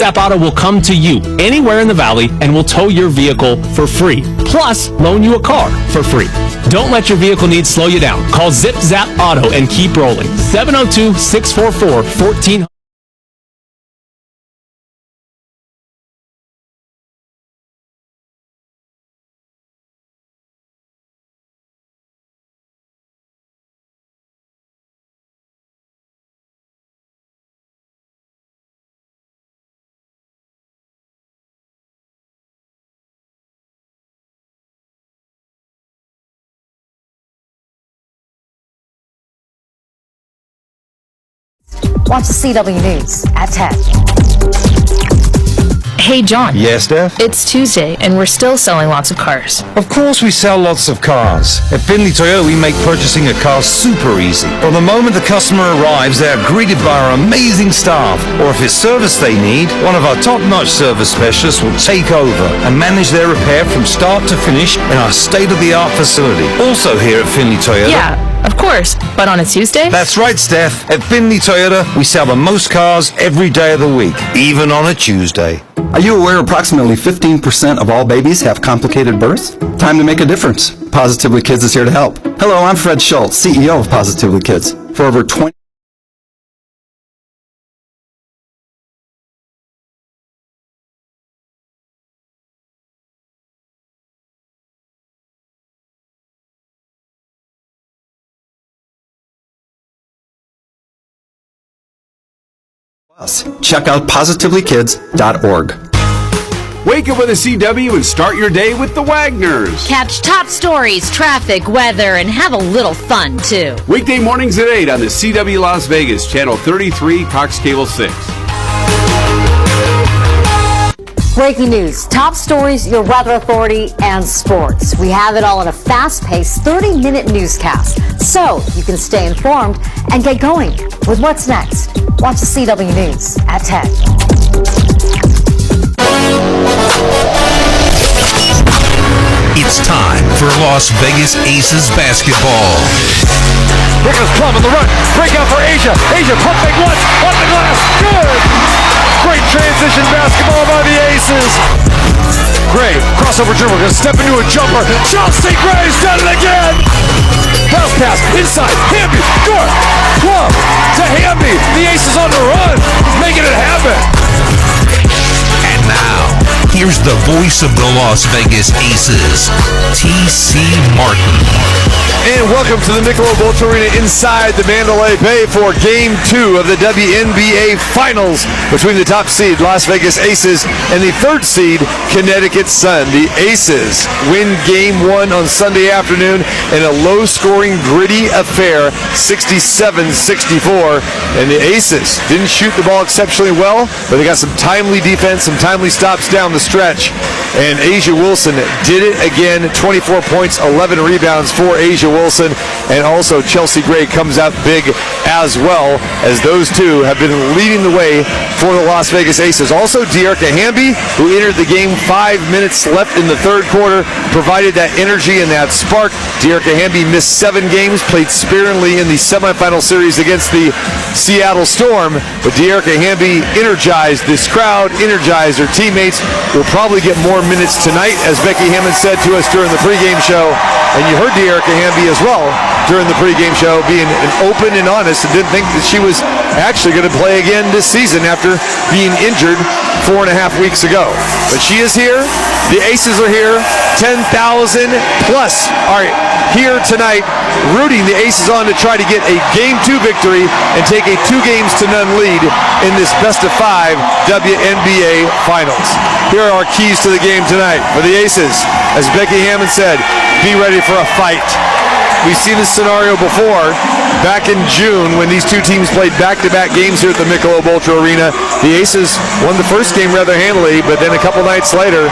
Sept Auto will come to you anywhere in the valley and will tow your vehicle for free. Plus, loan you a car for free. Don't let your vehicle needs slow you down. Call Zip Zap Auto and keep rolling. 702-644-1400. Watch the CW News at 10. Hey, John. Yes, Steph? It's Tuesday, and we're still selling lots of cars. Of course we sell lots of cars. At Finley Toyota, we make purchasing a car super easy. From the moment the customer arrives, they are greeted by our amazing staff. Or if it's service they need, one of our top-notch service specialists will take over and manage their repair from start to finish in our state-of-the-art facility. Also here at Finley Toyota. Yeah, of course. But on a Tuesday? That's right, Steph. At Finley Toyota, we sell the most cars every day of the week, even on a Tuesday. Are you aware approximately 15% of all babies have complicated births? Time to make a difference. Positively Kids is here to help. Hello, I'm Fred Schultz, CEO of Positively Kids. For over 20 Check out positivelykids.org. Wake up with a CW and start your day with the Wagners. Catch top stories, traffic, weather, and have a little fun, too. Weekday mornings at 8 on the CW Las Vegas, Channel 33, Cox Cable 6. Breaking news, top stories, your weather authority, and sports. We have it all in a fast-paced 30-minute newscast, so you can stay informed and get going with what's next. Watch the CW News at 10. It's time for Las Vegas Aces basketball. Here goes Plum on the run. Breakout for Asia. Asia, pump fake once. On the glass. Good. Great transition basketball by the Aces. Gray, crossover dribble. Going to step into a jumper. Chelsea Gray's done it again. Bounce pass. Inside. Hamby. Good. Plum to Hamby. The Aces on the run. He's making it happen. And now, here's the voice of the Las Vegas Aces, T.C. Martin. And welcome to the Michelob Ultra Arena inside the Mandalay Bay for Game 2 of the WNBA Finals between the top seed Las Vegas Aces and the third seed Connecticut Sun. The Aces win Game 1 on Sunday afternoon in a low-scoring, gritty affair, 67-64. And the Aces didn't shoot the ball exceptionally well, but they got some timely defense, some timely stops down the stretch. And Asia Wilson did it again, 24 points, 11 rebounds for Asia Wilson, and also Chelsea Gray comes out big as well, as those two have been leading the way for the Las Vegas Aces. Also, De'Arca Hamby, who entered the game 5 minutes left in the third quarter, provided that energy and that spark. De'Arca Hamby missed 7 games, played sparingly in the semifinal series against the Seattle Storm, but De'Arca Hamby energized this crowd, energized her teammates. Will probably get more minutes tonight, as Becky Hammond said to us during the pregame show. And you heard De'Arca Hamby as well during the pregame show, being open and honest, and didn't think that she was actually going to play again this season after being injured 4.5 weeks ago. But she is here. The Aces are here. 10,000 plus are here tonight, rooting the Aces on to try to get a Game 2 victory and take a 2-0 lead in this best-of-5 WNBA Finals. Here are our keys to the game tonight for the Aces. As Becky Hammond said, be ready for a fight. We've seen this scenario before back in June when these two teams played back-to-back games here at the Michelob Ultra Arena. The Aces won the first game rather handily, but then a couple nights later,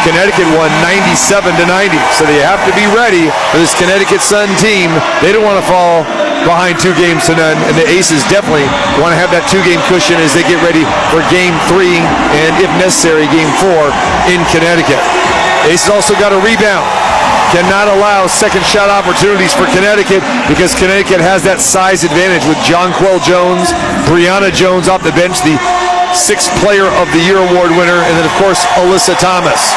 Connecticut won 97-90. So they have to be ready for this Connecticut Sun team. They don't want to fall behind 2-0, and the Aces definitely want to have that 2-game cushion as they get ready for Game 3 and, if necessary, Game 4 in Connecticut. Aces also got a rebound. Cannot allow second shot opportunities for Connecticut because Connecticut has that size advantage with Jonquel Jones, Brianna Jones off the bench, the Sixth Player of the Year award winner. And then, of course, Alyssa Thomas.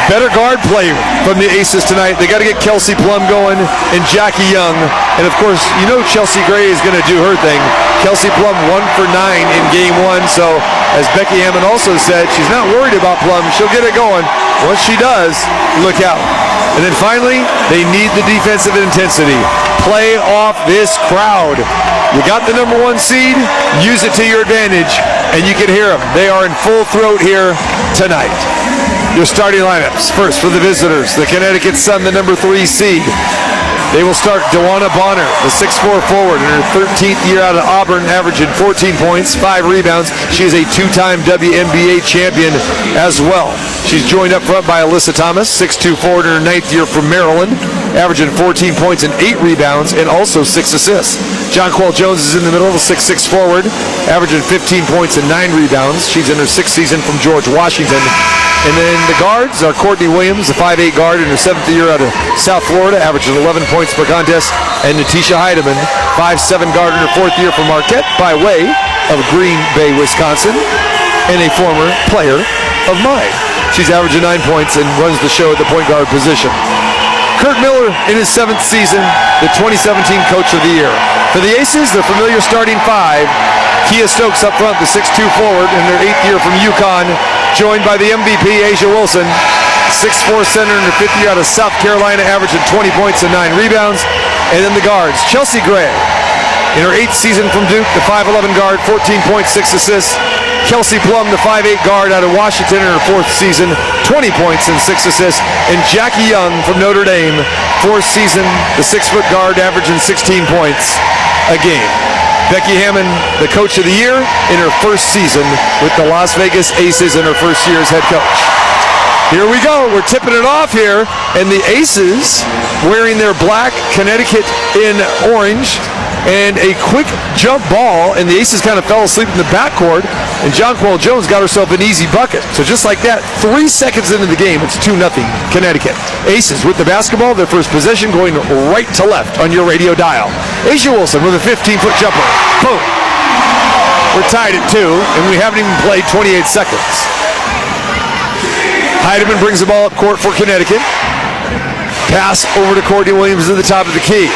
Better guard play from the Aces tonight. They got to get Kelsey Plum going and Jackie Young. And, of course, you know Chelsea Gray is going to do her thing. Kelsey Plum 1 for 9 in Game 1. So, as Becky Hammond also said, she's not worried about Plum. She'll get it going. Once she does, look out. And then finally, they need the defensive intensity. Play off this crowd. You got the number 1 seed, use it to your advantage, and you can hear them. They are in full throat here tonight. Your starting lineups. First for the visitors, the Connecticut Sun, the number 3 seed. They will start Dewana Bonner, the 6'4" forward, in her 13th year out of Auburn, averaging 14 points, 5 rebounds. She is a 2-time WNBA champion as well. She's joined up front by Alyssa Thomas, 6'2" forward in her 9th year from Maryland, averaging 14 points and 8 rebounds and also 6 assists. Jonquel Jones is in the middle, the 6'6" forward, averaging 15 points and 9 rebounds. She's in her 6th season from George Washington. And then the guards are Courtney Williams, the 5'8" guard in her 7th year out of South Florida, averaging 11 points per contest, and Natisha Heidemann, 5'7" guard in her 4th year from Marquette by way of Green Bay, Wisconsin, and a former player of mine. She's averaging 9 points and runs the show at the point guard position. Kurt Miller in his 7th season, the 2017 Coach of the Year. For the Aces, the familiar starting 5, Kia Stokes up front, the 6'2" forward in their 8th year from UConn, joined by the MVP, Asia Wilson, 6'4" center in her 5th year out of South Carolina, averaging 20 points and 9 rebounds. And then the guards, Chelsea Gray, in her 8th season from Duke, the 5'11" guard, 14 points, 6 assists. Kelsey Plum, the 5'8" guard out of Washington in her 4th season, 20 points and 6 assists. And Jackie Young from Notre Dame, 4th season, the 6-foot guard, averaging 16 points a game. Becky Hammond, the Coach of the Year in her 1st season with the Las Vegas Aces in her 1st year as head coach. Here we go. We're tipping it off here. And the Aces wearing their black, Connecticut in orange, and a quick jump ball, and the Aces kind of fell asleep in the backcourt, and Jonquel Jones got herself an easy bucket. So just like that, 3 seconds into the game, it's 2-0 Connecticut. Aces with the basketball, their first possession, going right to left on your radio dial. Asia Wilson with a 15-foot jumper. Boom. We're tied at 2, and we haven't even played 28 seconds. Heidemann brings the ball up court for Connecticut. Pass over to Courtney Williams at the top of the key.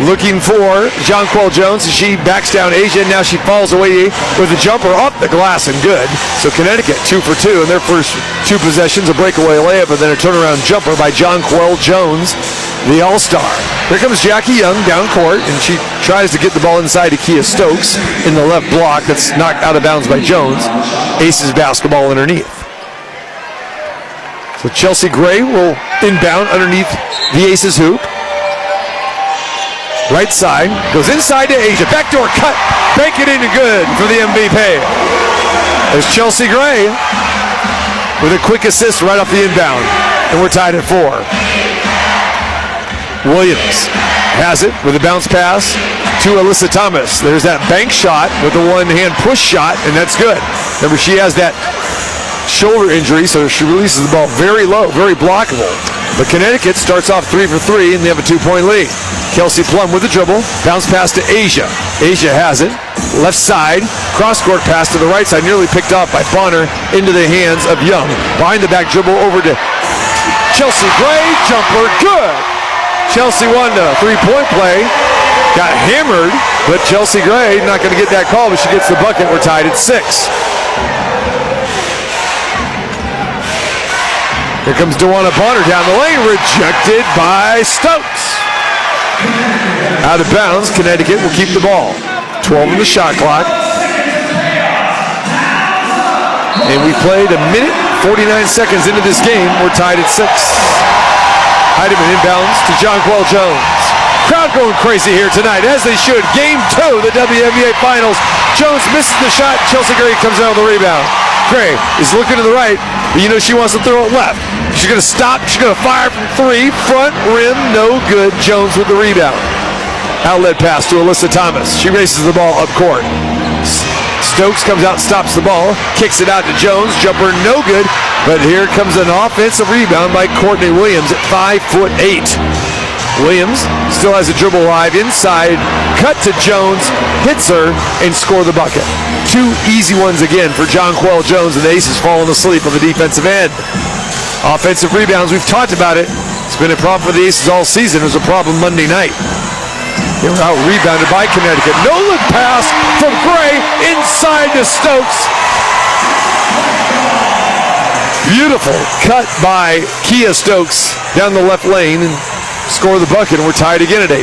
Looking for Jonquel Jones as she backs down Asia. Now she falls away with a jumper off the glass and good. So Connecticut 2 for 2 in their first 2 possessions, a breakaway layup and then a turnaround jumper by Jonquel Jones, the All-Star. Here comes Jackie Young down court, and she tries to get the ball inside to Kia Stokes in the left block. That's knocked out of bounds by Jones. Aces basketball underneath. So Chelsea Gray will inbound underneath the Aces hoop. Right side, goes inside to Asia. Backdoor cut, bank it in and good for the MVP. There's Chelsea Gray with a quick assist right off the inbound. And we're tied at 4. Williams has it with a bounce pass to Alyssa Thomas. There's that bank shot with the one-hand push shot, and that's good. Remember, she has that shoulder injury, so she releases the ball very low, very blockable. But Connecticut starts off 3 for 3, and they have a 2-point lead. Kelsey Plum with the dribble, bounce pass to Asia. Asia has it, left side, cross-court pass to the right side, nearly picked off by Bonner into the hands of Young. Behind the back dribble over to Chelsea Gray, jumper, good. Chelsea won the 3-point play, got hammered, but Chelsea Gray not going to get that call, but she gets the bucket. We're tied at 6. Here comes Dewana Bonner down the lane, rejected by Stokes. Out of bounds, Connecticut will keep the ball. 12 on the shot clock. And we played 1 minute, 49 seconds into this game. We're tied at 6. Heidemann inbounds to Jonquel Jones. Crowd going crazy here tonight, as they should. Game 2, the WNBA Finals. Jones misses the shot. Chelsea Gray comes out with the rebound. Gray is looking to the right, but you know she wants to throw it left. She's going to stop. She's going to fire from 3. Front rim, no good. Jones with the rebound. Outlet pass to Alyssa Thomas. She races the ball up court. Stokes comes out, stops the ball, kicks it out to Jones. Jumper, no good. But here comes an offensive rebound by Courtney Williams at 5'8". Williams still has a dribble live inside, cut to Jones, hits her, and score the bucket. 2 easy ones again for Jonquel Jones, and the Aces falling asleep on the defensive end. Offensive rebounds, we've talked about it. It's been a problem for the Aces all season. It was a problem Monday night. They were out rebounded by Connecticut. No look pass from Gray inside to Stokes. Beautiful cut by Kia Stokes down the left lane and score the bucket, and we're tied again at 8.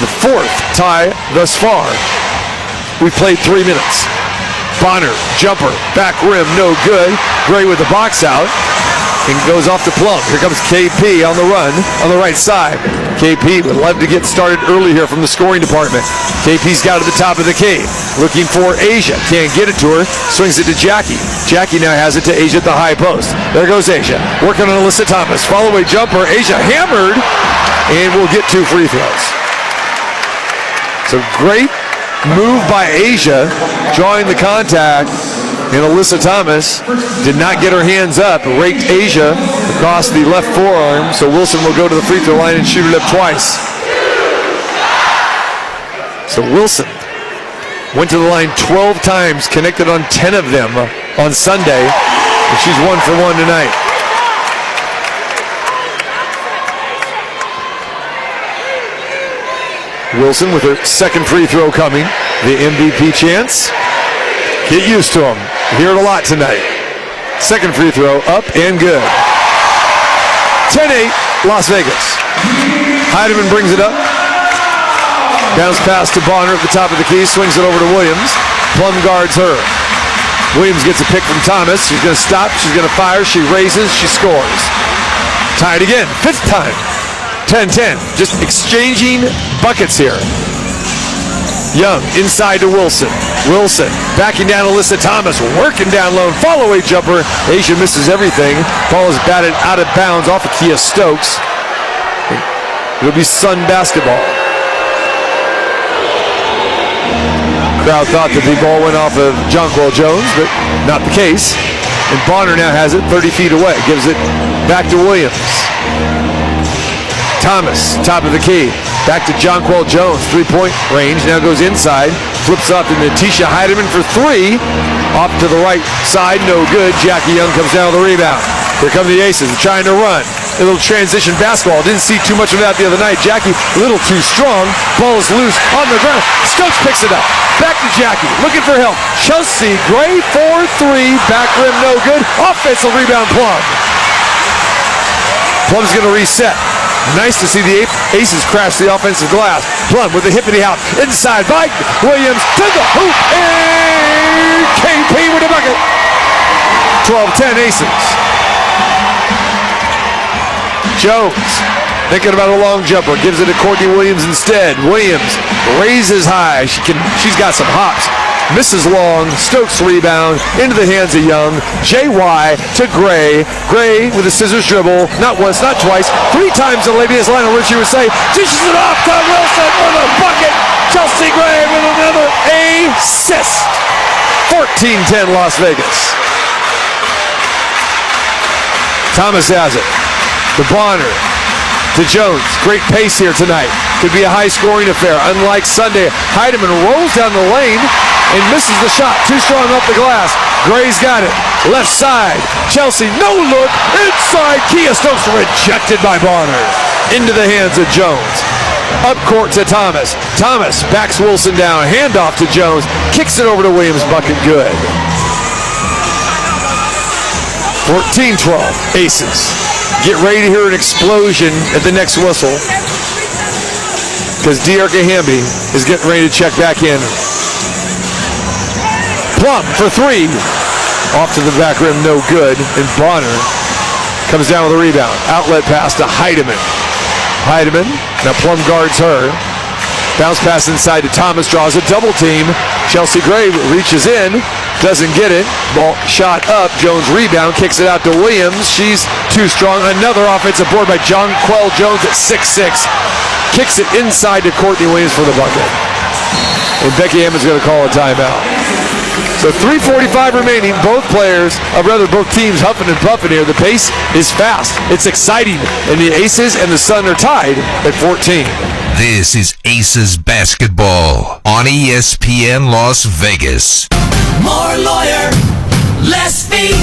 The 4th tie thus far. We've played 3 minutes. Bonner, jumper, back rim, no good. Gray with the box out and goes off to Plum. Here comes KP on the run on the right side. KP would love to get started early here from the scoring department. KP's got to the top of the key. Looking for Asia. Can't get it to her. Swings it to Jackie. Jackie now has it to Asia at the high post. There goes Asia. Working on Alyssa Thomas. Follow away jumper. Asia hammered. And we'll get 2 free throws. So great move by Asia. Drawing the contact. And Alyssa Thomas did not get her hands up, raked Asia across the left forearm, so Wilson will go to the free throw line and shoot it up twice. So Wilson went to the line 12 times, connected on 10 of them on Sunday, and she's 1 for 1 tonight. Wilson with her second free throw coming, the MVP chance. Get used to him. Hear it a lot tonight. Second free throw, up and good. 10-8, Las Vegas. Heidemann brings it up. Bounce pass to Bonner at the top of the key, swings it over to Williams. Plum guards her. Williams gets a pick from Thomas. She's going to stop, she's going to fire, she raises, she scores. Tied again, 5th time. 10-10, just exchanging buckets here. Young inside to Wilson. Wilson backing down Alyssa Thomas, working down low, follow away jumper. Asia misses everything. Ball is batted out of bounds off of Kia Stokes. It'll be Sun basketball. Crowd thought that the ball went off of Jonquel Jones, but not the case. And Bonner now has it 30 feet away. Gives it back to Williams. Thomas, top of the key. Back to Jonquel Jones, 3-point range. Now goes inside. Flips up to Natisha Heidemann for 3. Off to the right side, no good. Jackie Young comes down with the rebound. Here come the Aces, trying to run. A little transition basketball. Didn't see too much of that the other night. Jackie, a little too strong. Ball is loose on the ground. Stokes picks it up. Back to Jackie, looking for help. Chelsea Gray, 4-3. Back rim, no good. Offensive rebound, Plum. Plum's going to reset. Nice to see the Aces crash the offensive glass. Plum with the hippity-hop. Inside by Williams to the hoop. And KP with a bucket. 12-10 Aces. Jones thinking about a long jumper. Gives it to Courtney Williams instead. Williams raises high. She's got some hops. Misses long. Stokes rebound into the hands of Young. JY to Gray. Gray with a scissors dribble. Not once, not twice. 3 times the Labia's Lionel Richie would say. Dishes it off to Wilson for the bucket. Chelsea Gray with another assist. 14-10 Las Vegas. Thomas has it. To Bonner. To Jones. Great pace here tonight. Could be a high-scoring affair. Unlike Sunday, Heidemann rolls down the lane and misses the shot. Too strong up the glass. Gray's got it. Left side. Chelsea, no look. Inside. Kia Stokes rejected by Bonner. Into the hands of Jones. Up court to Thomas. Thomas backs Wilson down. Handoff to Jones. Kicks it over to Williams. Bucket good. 14-12. Aces. Get ready to hear an explosion at the next whistle, because Diarca Hamby is getting ready to check back in. Plum for 3. Off to the back rim, no good. And Bonner comes down with a rebound. Outlet pass to Heidemann. Heidemann, now Plum guards her. Bounce pass inside to Thomas, draws a double team. Chelsea Gray reaches in, doesn't get it. Ball shot up. Jones rebound, kicks it out to Williams. She's too strong. Another offensive board by Jonquel Jones at 6'6". Kicks it inside to Courtney Williams for the bucket. And Becky Hammond's going to call a timeout. So 3:45 remaining. Both teams huffing and puffing here. The pace is fast. It's exciting. And the Aces and the Sun are tied at 14. This is Aces Basketball on ESPN Las Vegas. More lawyer, less fee.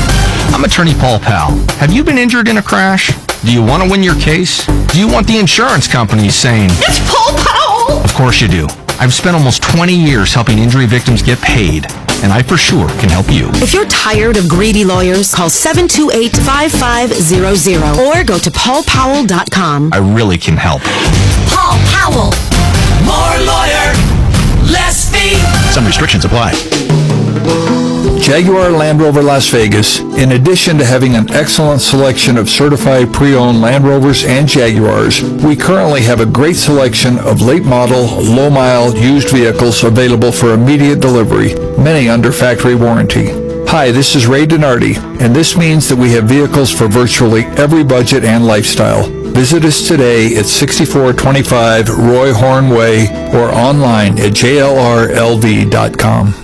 I'm attorney Paul Powell. Have you been injured in a crash? Do you want to win your case? Do you want the insurance company saying, It's Paul Powell? Of course you do. I've spent almost 20 years helping injury victims get paid, and I for sure can help you. If you're tired of greedy lawyers, call 728-5500 or go to paulpowell.com. I really can help. Paul Powell. More lawyer, less fee. Some restrictions apply. Jaguar Land Rover Las Vegas, in addition to having an excellent selection of certified pre-owned Land Rovers and Jaguars, we currently have a great selection of late model, low mile used vehicles available for immediate delivery, many under factory warranty. Hi, this is Ray Donardi, and this means that we have vehicles for virtually every budget and lifestyle. Visit us today at 6425 Roy Horn Way or online at jlrlv.com.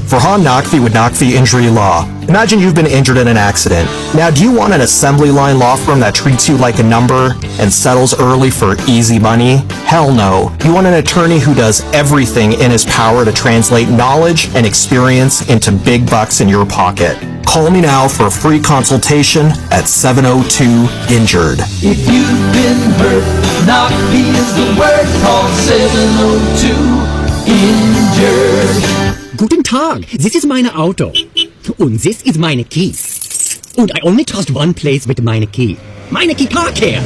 Farhan Naqvi with Naqvi Injury Law. Imagine you've been injured in an accident. Now, do you want an assembly line law firm that treats you like a number and settles early for easy money? Hell no. You want an attorney who does everything in his power to translate knowledge and experience into big bucks in your pocket. Call me now for a free consultation at 702-INJURED. If you've been hurt, Naqvi is the word. Call 702-INJURED. Guten Tag, this is meine Auto. Und this is meine key. And I only trust one place with meine key. Meine key car care.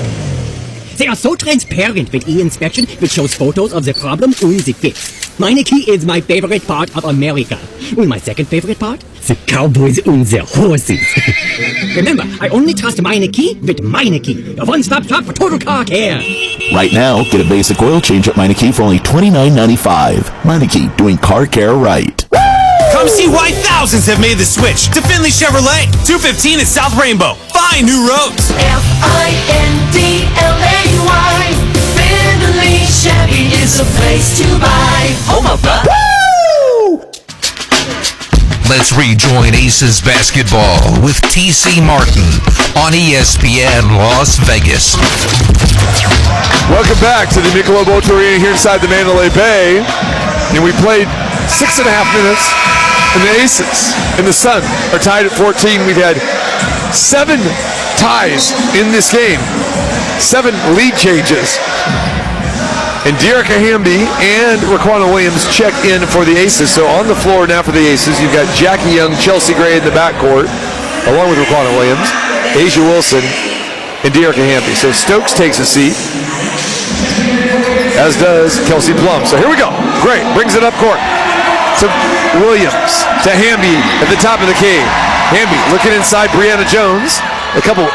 They are so transparent with e-inspection, which shows photos of the problem and the fix. Meine key is my favorite part of America. And my second favorite part? The cowboys and the horses. Remember, I only trust meine key with meine key. A one-stop shop for total car care. Right now, get a basic oil change at Meineke for only $29.95. Meineke, doing car care right. Come see why thousands have made the switch to Finley Chevrolet. 215 at South Rainbow. Find new roads. Findlay. Finley Chevy is a place to buy. Home of the... Let's rejoin Aces Basketball with T.C. Martin on ESPN Las Vegas. Welcome back to the Michelob Ultra Arena here inside the Mandalay Bay. And we played 6.5 minutes, and the Aces and the Sun are tied at 14. We've had 7 ties in this game, 7 lead changes. And Dearica Hamby and Raquana Williams check in for the Aces. So on the floor now for the Aces, you've got Jackie Young, Chelsea Gray in the backcourt, along with Raquana Williams, Asia Wilson, and Dearica Hamby. So Stokes takes a seat, as does Kelsey Plum. So here we go. Gray brings it up court to Williams, to Hamby at the top of the key. Hamby looking inside Brianna Jones. A couple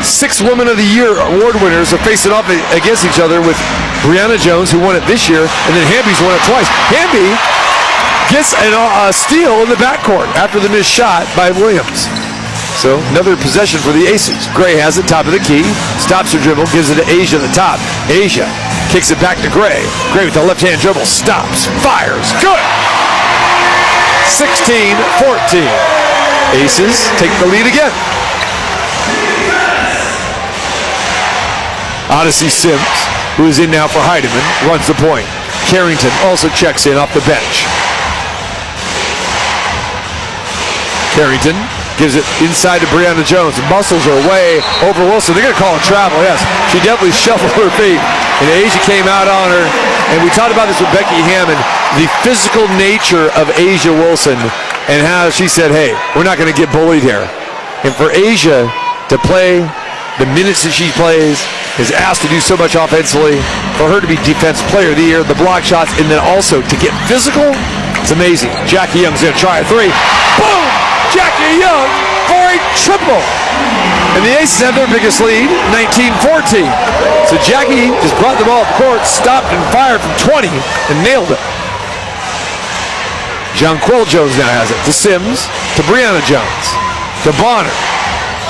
6 Women of the Year award winners are facing off against each other with Brianna Jones, who won it this year, and then Hamby's won it twice. Hamby gets a steal in the backcourt after the missed shot by Williams. So another possession for the Aces. Gray has it, top of the key, stops her dribble, gives it to Asia at the top. Asia kicks it back to Gray. Gray with the left-hand dribble, stops, fires, good! 16-14. Aces take the lead again. Odyssey Sims, who is in now for Heidemann, runs the point. Carrington also checks in off the bench. Carrington gives it inside to Brianna Jones. Muscles are way over Wilson. They're going to call a travel, yes. She definitely shuffled her feet, and Asia came out on her. And we talked about this with Becky Hammond, the physical nature of Asia Wilson, and how she said, hey, we're not going to get bullied here. And for Asia to play the minutes that she plays, is asked to do so much offensively, for her to be Defense Player of the Year, the block shots, and then also to get physical, it's amazing. Jackie Young's going to try a 3. Boom! Jackie Young for a triple. And the Aces have their biggest lead, 19-14. So Jackie just brought the ball up court, stopped and fired from 20, and nailed it. Jonquel Jones now has it to Sims, to Brianna Jones, to Bonner.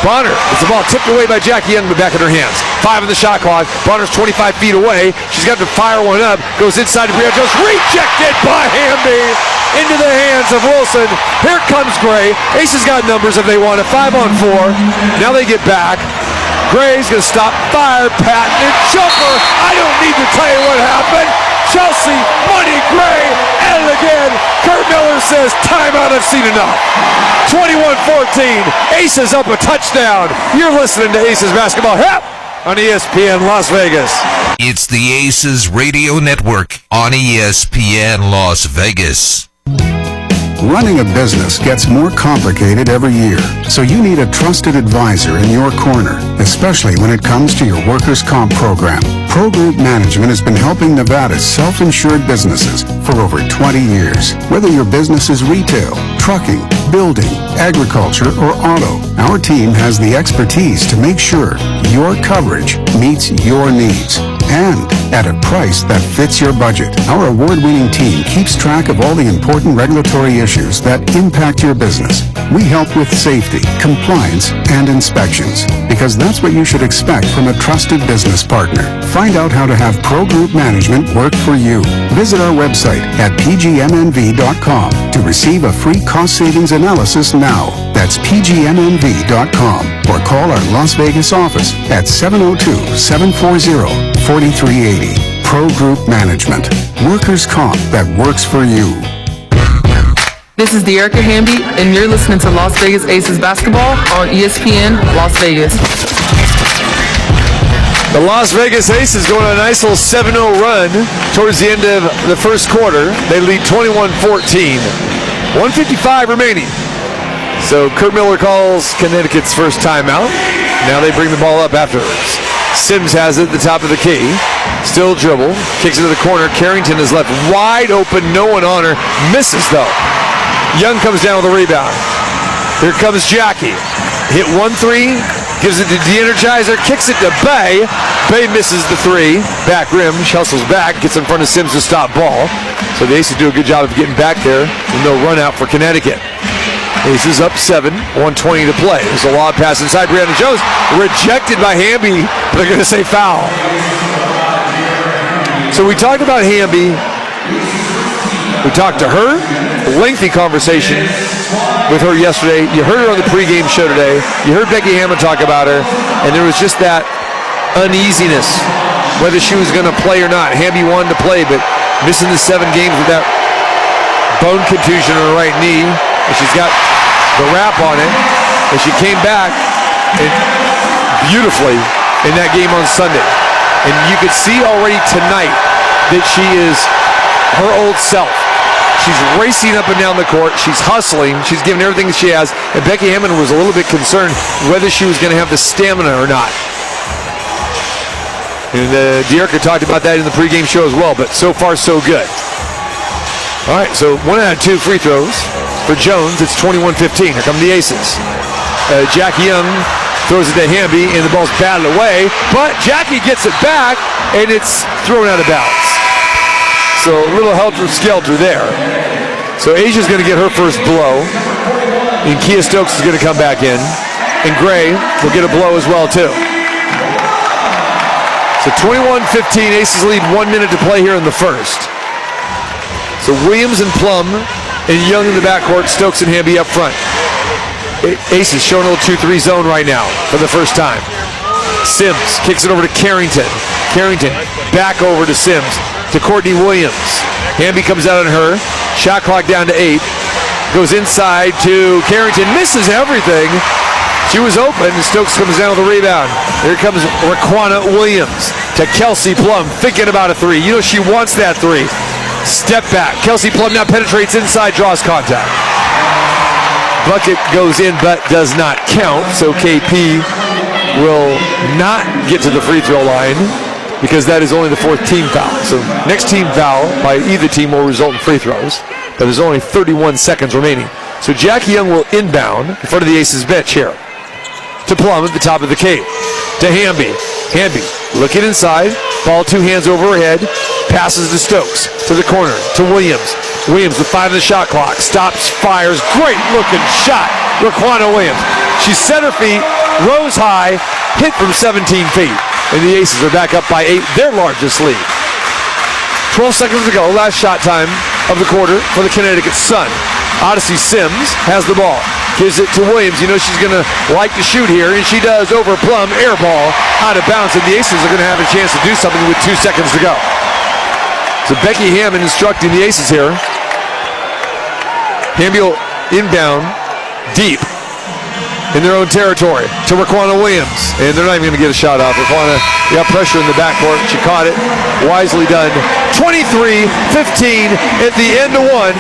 Bonner gets the ball tipped away by Jackie Young, but back in her hands. 5 in the shot clock. Bonner's 25 feet away. She's got to fire one up. Goes inside to Brianna Jones. Rejected by Hamby. into the hands of Wilson. Here comes Gray. Aces got numbers if they want it. 5-on-4. Now they get back. Gray's going to stop. Fire, Patton, and jumper. I don't need to tell you what happened. Chelsea, Money, Gray, and again. Kurt Miller says, timeout, I've seen enough. 21-14. Aces up a touchdown. You're listening to Aces Basketball on ESPN Las Vegas. It's the Aces Radio Network on ESPN Las Vegas. Running a business gets more complicated every year, so you need a trusted advisor in your corner, especially when it comes to your workers' comp program. Pro Group Management has been helping Nevada's self-insured businesses for over 20 years. Whether your business is retail, trucking, building, agriculture, or auto, our team has the expertise to make sure your coverage meets your needs and at a price that fits your budget. Our award-winning team keeps track of all the important regulatory issues that impact your business. We help with safety, compliance, and inspections, because that's what you should expect from a trusted business partner. Find out how to have Pro Group Management work for you. Visit our website at pgmnv.com to receive a free cost savings analysis now. That's pgmnv.com or call our Las Vegas office at 702-740-4380. Pro Group Management. Workers' comp that works for you. This is De'Erica Hamby, and you're listening to Las Vegas Aces Basketball on ESPN Las Vegas. The Las Vegas Aces going on a nice little 7-0 run towards the end of the first quarter. They lead 21-14. 1:55 remaining. So Kurt Miller calls Connecticut's first timeout. Now they bring the ball up afterwards. Sims has it at the top of the key. Still dribble. Kicks it to the corner. Carrington is left wide open. No one on her. Misses though. Young comes down with a rebound. Here comes Jackie. Hit 1-3. Gives it to De-Energizer. Kicks it to Bay. Bay misses the three. Back rim. Hustles back. Gets in front of Sims to stop ball. So the Aces do a good job of getting back there. And no run out for Connecticut. Aces up 7, 1:20 to play. There's a lob pass inside. Brianna Jones rejected by Hamby. They're going to say foul. So we talked about Hamby. We talked to her. Lengthy conversation with her yesterday. You heard her on the pregame show today. You heard Becky Hammond talk about her. And there was just that uneasiness whether she was going to play or not. Hamby wanted to play, but missing the 7 games with that bone contusion on her right knee. And she's got the wrap on it. And she came back beautifully in that game on Sunday. And you could see already tonight that she is her old self. She's racing up and down the court. She's hustling. She's giving everything that she has. And Becky Hammond was a little bit concerned whether she was going to have the stamina or not. And De'Erica talked about that in the pregame show as well. But so far, so good. All right, so 1 out of 2 free throws for Jones. It's 21-15. Here come the Aces. Jackie Young throws it to Hamby, and the ball's batted away. But Jackie gets it back, and it's thrown out of bounds. So a little helter-skelter there. So Asia's going to get her first blow. And Kia Stokes is going to come back in. And Gray will get a blow as well, too. So 21-15. Aces lead 1 minute to play here in the first. So Williams and Plum and Young in the backcourt. Stokes and Hamby up front. Aces showing a little 2-3 zone right now for the first time. Sims kicks it over to Carrington. Carrington back over to Sims. To Courtney Williams. Hamby comes out on her. Shot clock down to 8. Goes inside to Carrington. Misses everything. She was open, and Stokes comes down with a rebound. Here comes Raquana Williams to Kelsey Plum, thinking about a 3. You know she wants that 3. Step back. Kelsey Plum now penetrates inside, draws contact. Bucket goes in, but does not count. So KP will not get to the free throw line, because that is only the 4th team foul. So next team foul by either team will result in free throws. But there's only 31 seconds remaining. So Jackie Young will inbound in front of the Aces bench here. To Plum at the top of the key. To Hamby. Hamby looking inside. Ball 2 hands over her head. Passes to Stokes. To the corner. To Williams. Williams with 5 on the shot clock. Stops, fires. Great looking shot. Raquana Williams. She set her feet. Rose high. Hit from 17 feet. And the Aces are back up by 8, their largest lead. 12 seconds to go, last shot time of the quarter for the Connecticut Sun. Odyssey Sims has the ball. Gives it to Williams. You know she's going to like to shoot here, and she does over Plum. Air ball out of bounds, and the Aces are going to have a chance to do something with 2 seconds to go. So Becky Hammond instructing the Aces here. Hamby will inbound deep in their own territory to Raquana Williams. And they're not even going to get a shot off. Raquana got pressure in the backcourt. She caught it. Wisely done. 23-15 at the end of one.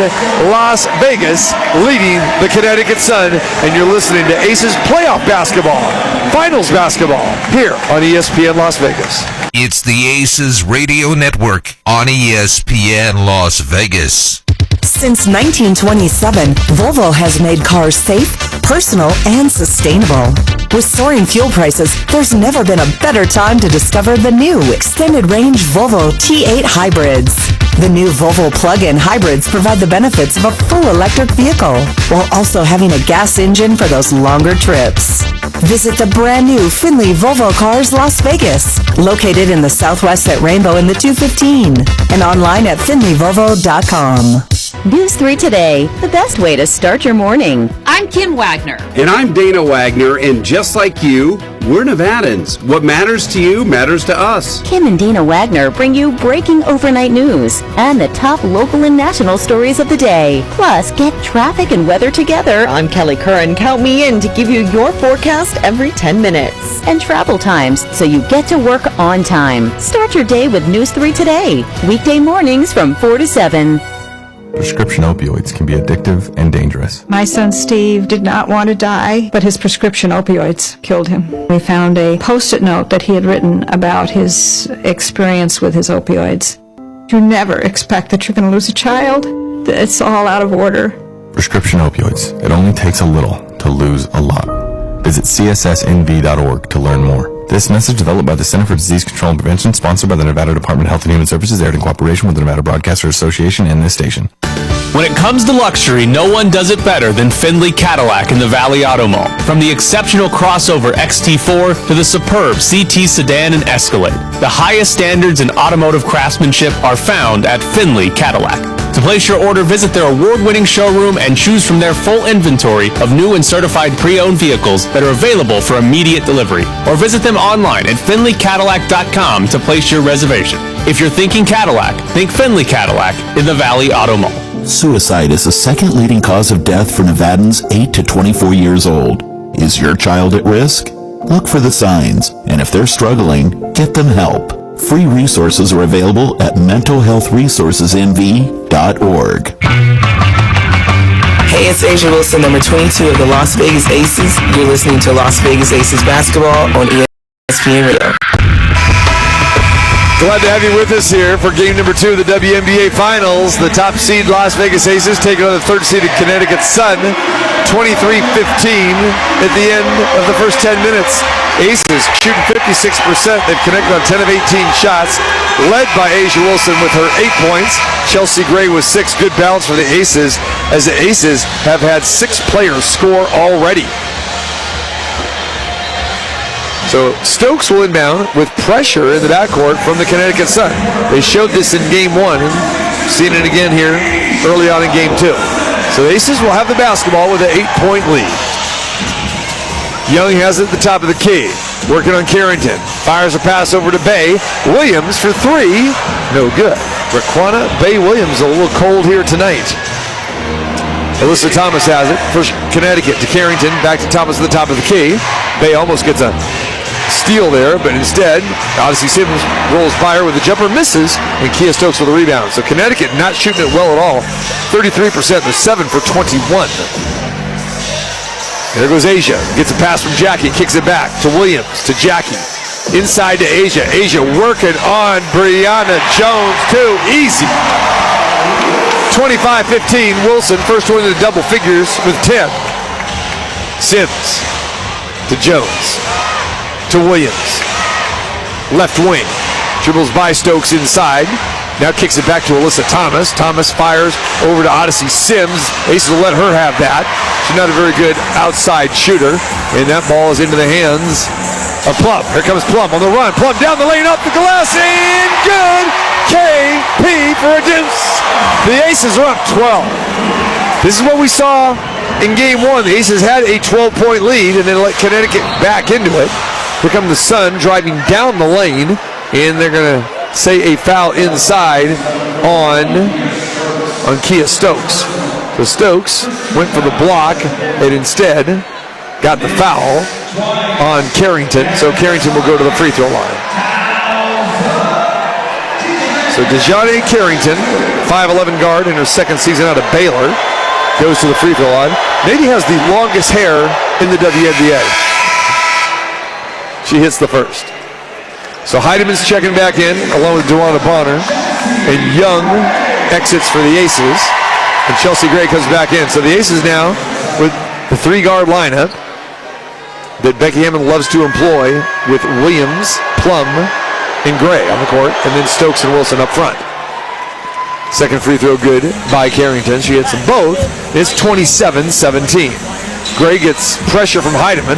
Las Vegas leading the Connecticut Sun. And you're listening to Aces playoff basketball. Finals basketball here on ESPN Las Vegas. It's the Aces Radio Network on ESPN Las Vegas. Since 1927, Volvo has made cars safe, personal, and sustainable. With soaring fuel prices, there's never been a better time to discover the new extended-range Volvo T8 hybrids. The new Volvo plug-in hybrids provide the benefits of a full electric vehicle, while also having a gas engine for those longer trips. Visit the brand new Finley Volvo Cars Las Vegas, located in the Southwest at Rainbow in the 215, and online at finleyvolvo.com. News 3 Today, the best way to start your morning. I'm Kim Wagner. And I'm Dana Wagner, and just like you, we're Nevadans. What matters to you matters to us. Kim and Dana Wagner bring you breaking overnight news and the top local and national stories of the day. Plus, get traffic and weather together. I'm Kelly Curran. Count me in to give you your forecast every 10 minutes. And travel times so you get to work on time. Start your day with News 3 Today. Weekday mornings from 4 to 7. Prescription opioids can be addictive and dangerous. My son Steve did not want to die, but his prescription opioids killed him. We found a Post-it note that he had written about his experience with his opioids. You never expect that you're going to lose a child. It's all out of order. Prescription opioids. It only takes a little to lose a lot. Visit cssnv.org to learn more. This message developed by the Center for Disease Control and Prevention, sponsored by the Nevada Department of Health and Human Services, aired in cooperation with the Nevada Broadcaster Association and this station. When it comes to luxury, no one does it better than Findlay Cadillac in the Valley Auto Mall. From the exceptional crossover XT4 to the superb CT sedan and Escalade, the highest standards in automotive craftsmanship are found at Findlay Cadillac. To place your order, visit their award-winning showroom and choose from their full inventory of new and certified pre-owned vehicles that are available for immediate delivery. Or visit them online at FindlayCadillac.com to place your reservation. If you're thinking Cadillac, think Findlay Cadillac in the Valley Auto Mall. Suicide is the second leading cause of death for Nevadans 8 to 24 years old. Is your child at risk? Look for the signs, and if they're struggling, get them help. Free resources are available at mentalhealthresourcesnv.org. Hey, it's Asia Wilson, number 22 of the Las Vegas Aces. You're listening to Las Vegas Aces basketball on ESPN Radio. Glad to have you with us here for game number 2 of the WNBA Finals. The top seed Las Vegas Aces taking on the third seeded Connecticut Sun. 23-15 at the end of the first 10 minutes. Aces shooting 56%. They've connected on 10 of 18 shots, led by Asia Wilson with her 8 points. Chelsea Gray with 6. Good balance for the Aces, as the Aces have had 6 players score already. So Stokes will inbound with pressure in the backcourt from the Connecticut Sun. They showed this in game 1 and seen it again here early on in game 2. So the Aces will have the basketball with an 8-point lead. Young has it at the top of the key. Working on Carrington. Fires a pass over to Bay. Williams for 3. No good. Raquana Bay Williams a little cold here tonight. Alyssa Thomas has it. First Connecticut to Carrington. Back to Thomas at the top of the key. Bay almost gets a steal there, but instead, Odyssey Sims rolls by her with a jumper, misses, and Kia Stokes with a rebound. So Connecticut not shooting it well at all. 33%, they're 7 for 21. There goes Asia. Gets a pass from Jackie, kicks it back to Williams, to Jackie. Inside to Asia. Asia working on Brianna Jones, too. Easy. 25-15, Wilson, first one in the double figures with 10. Sims to Jones. To Williams. Left wing. Dribbles by Stokes inside. Now kicks it back to Alyssa Thomas. Thomas fires over to Odyssey Sims. Aces will let her have that. She's not a very good outside shooter. And that ball is into the hands of Plum. Here comes Plum on the run. Plum down the lane, up the glass, and good! KP for a deuce. The Aces are up 12. This is what we saw in game one. The Aces had a 12-point lead and then let Connecticut back into it. Here come the Sun driving down the lane, and they're going to say a foul inside on Kia Stokes. So Stokes went for the block and instead got the foul on Carrington. So Carrington will go to the free throw line. So DeJounte Carrington, 5'11" guard in her second season out of Baylor, goes to the free throw line. Maybe has the longest hair in the WNBA. She hits the first. So Heideman's checking back in along with Dewana Bonner, and Young exits for the Aces, and Chelsea Gray comes back in. So the Aces now with the three-guard lineup that Becky Hammond loves to employ, with Williams, Plum, and Gray on the court, and then Stokes and Wilson up front. Second free throw good by Carrington. She hits them both. It's 27-17. Gray gets pressure from Heidemann.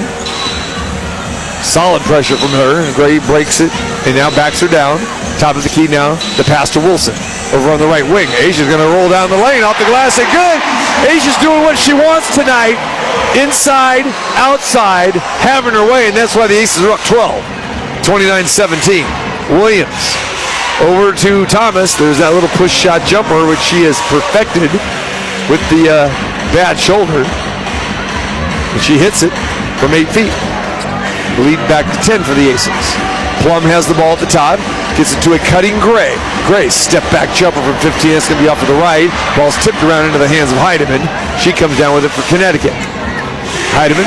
Solid pressure from her. Gray breaks it and now backs her down. Top of the key now. The pass to Wilson over on the right wing. Asia's going to roll down the lane off the glass and good. Asia's doing what she wants tonight. Inside, outside, having her way, and that's why the Aces are up 12. 29-17. Williams over to Thomas. There's that little push shot jumper, which she has perfected with the bad shoulder. And she hits it from 8 feet. Lead back to 10 for the Aces. Plum has the ball at the top. Gets it to a cutting Gray. Gray, step back jumper from 15. That's going to be off to the right. Ball's tipped around into the hands of Heidemann. She comes down with it for Connecticut. Heidemann,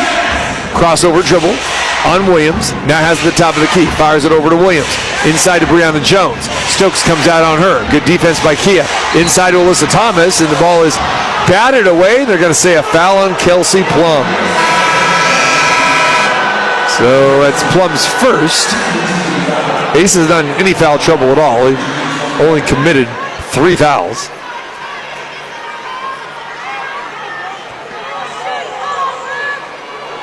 crossover dribble on Williams. Now has the top of the key. Fires it over to Williams. Inside to Brianna Jones. Stokes comes out on her. Good defense by Kia. Inside to Alyssa Thomas, and the ball is batted away. They're going to say a foul on Kelsey Plum. So that's Plum's first. Aces not in any foul trouble at all. He only committed 3 fouls.